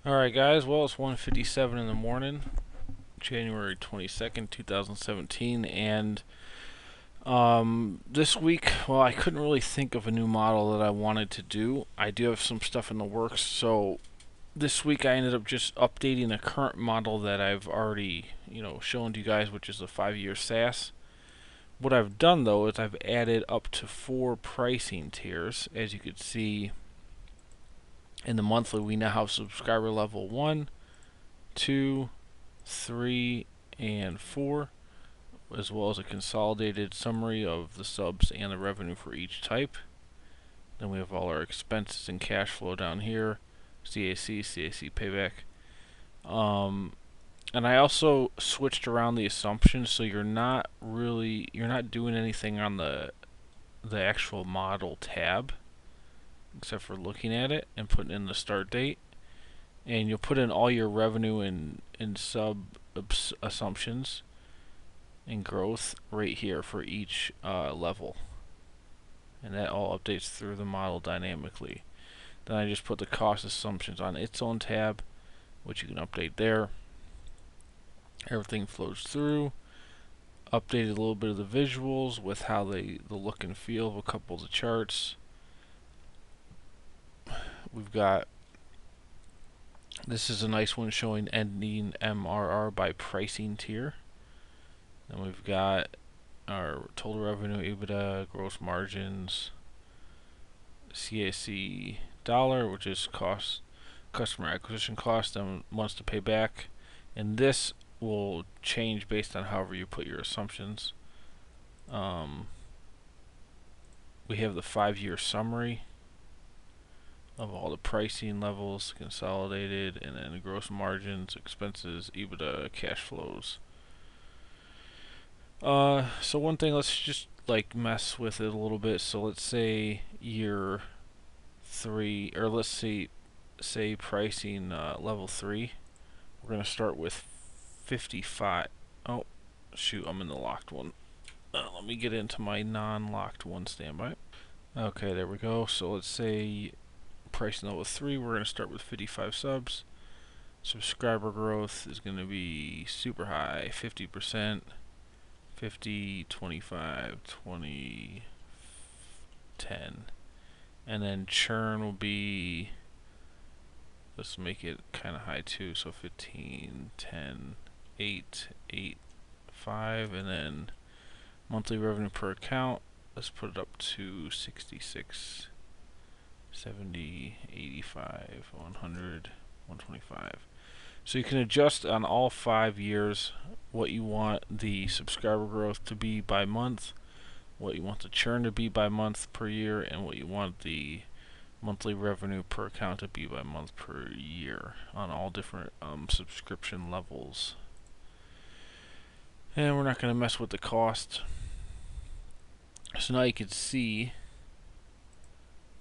Alright guys, well it's 1:57 in the morning, January 22nd, 2017, and this week, well I couldn't really think of a new model that I wanted to do. I do have some stuff in the works, so this week I ended up just updating a current model that I've already, shown to you guys, which is a 5-year SaaS. What I've done though is I've added up to 4 pricing tiers. As you can see in the monthly, we now have subscriber level 1, 2, 3, and 4, as well as a consolidated summary of the subs and the revenue for each type. Then we have all our expenses and cash flow down here, CAC payback. And I also switched around the assumptions, so you're not doing anything on the actual model tab, except for looking at it and putting in the start date. And you'll put in all your revenue and sub assumptions and growth right here for each level, and that all updates through the model dynamically. Then I just put the cost assumptions on its own tab, which you can update there. Everything flows through. Updated a little bit of the visuals with how the look and feel of a couple of the charts. We've got, this is a nice one showing ending MRR by pricing tier. Then we've got our total revenue, EBITDA, gross margins, CAC dollar, which is customer acquisition cost, and months to pay back. And this will change based on however you put your assumptions. We have the 5-year summary of all the pricing levels, consolidated, and then the gross margins, expenses, EBITDA, cash flows. So one thing, let's just like mess with it a little bit. So let's say year 3, or let's say pricing level 3. We're gonna start with 55. Oh, shoot, I'm in the locked one. Let me get into my non-locked one standby. Okay, there we go. So let's say pricing level 3, we're gonna start with 55 subs. Subscriber growth is gonna be super high, 50%. 50, 25, 20, 10. And then churn will be, let's make it kind of high too, so 15, 10, 8, 8, 5, and then monthly revenue per account, let's put it up to 66, 70, 85, 100, 125. So you can adjust on all 5 years what you want the subscriber growth to be by month, what you want the churn to be by month per year, and what you want the monthly revenue per account to be by month per year on all different subscription levels. And we're not going to mess with the cost. So now you can see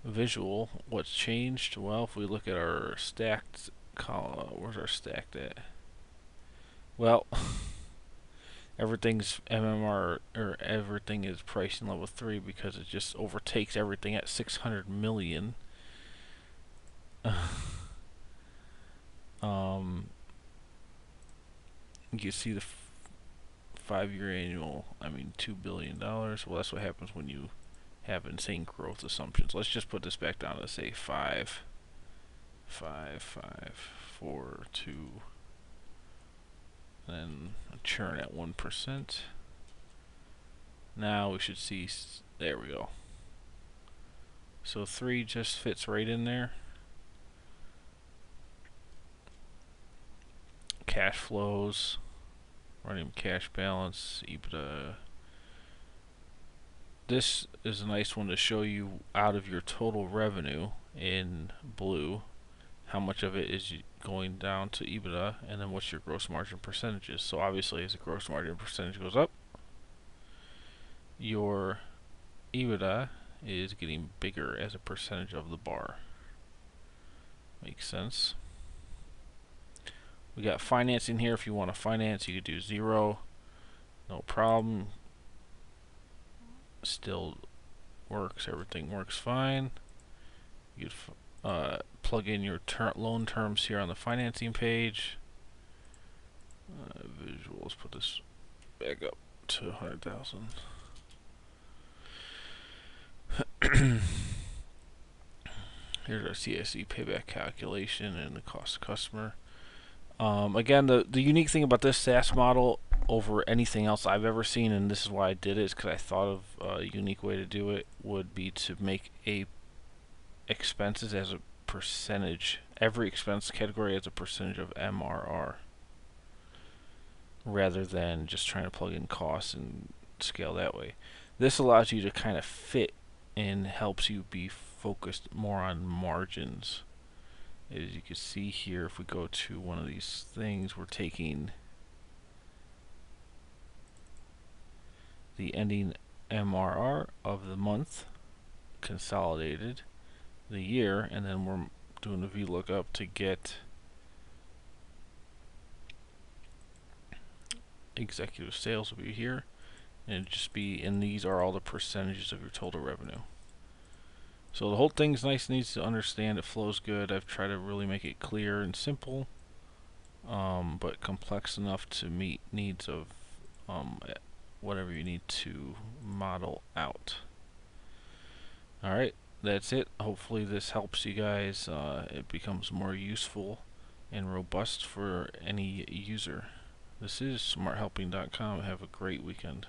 visual what's changed. Well, if we look at our stacked column, where's our stacked at? Well, everything's MMR, or everything is pricing level 3 because it just overtakes everything at 600 million. You can see the 5-year annual, $2 billion. Well, that's what happens when you have insane growth assumptions. Let's just put this back down to say 5, 5, 5, 4, 2, then a churn at 1%. Now we should see, there we go. So 3 just fits right in there. Cash flows, running cash balance, EBITDA. This is a nice one to show you out of your total revenue in blue, how much of it is going down to EBITDA, and then what's your gross margin percentages. So obviously as the gross margin percentage goes up, your EBITDA is getting bigger as a percentage of the bar. Makes sense. We got financing here. If you want to finance, you could do 0, no problem. Still works, everything works fine. You could plug in your loan terms here on the financing page. Visual, let's put this back up to 100,000. Here's our CSE payback calculation and the cost to customer. Again, the unique thing about this SaaS model over anything else I've ever seen, and this is why I did it, is because I thought of a unique way to do it, would be to make expenses as a percentage. Every expense category as a percentage of MRR, rather than just trying to plug in costs and scale that way. This allows you to kind of fit and helps you be focused more on margins. As you can see here, if we go to one of these things, we're taking the ending MRR of the month, consolidated, the year, and then we're doing a VLOOKUP to get executive sales will be here, and it'd just be, and these are all the percentages of your total revenue. So the whole thing's nice and easy to understand. It flows good. I've tried to really make it clear and simple, but complex enough to meet needs of whatever you need to model out. Alright, that's it. Hopefully this helps you guys. It becomes more useful and robust for any user. This is smarthelping.com. Have a great weekend.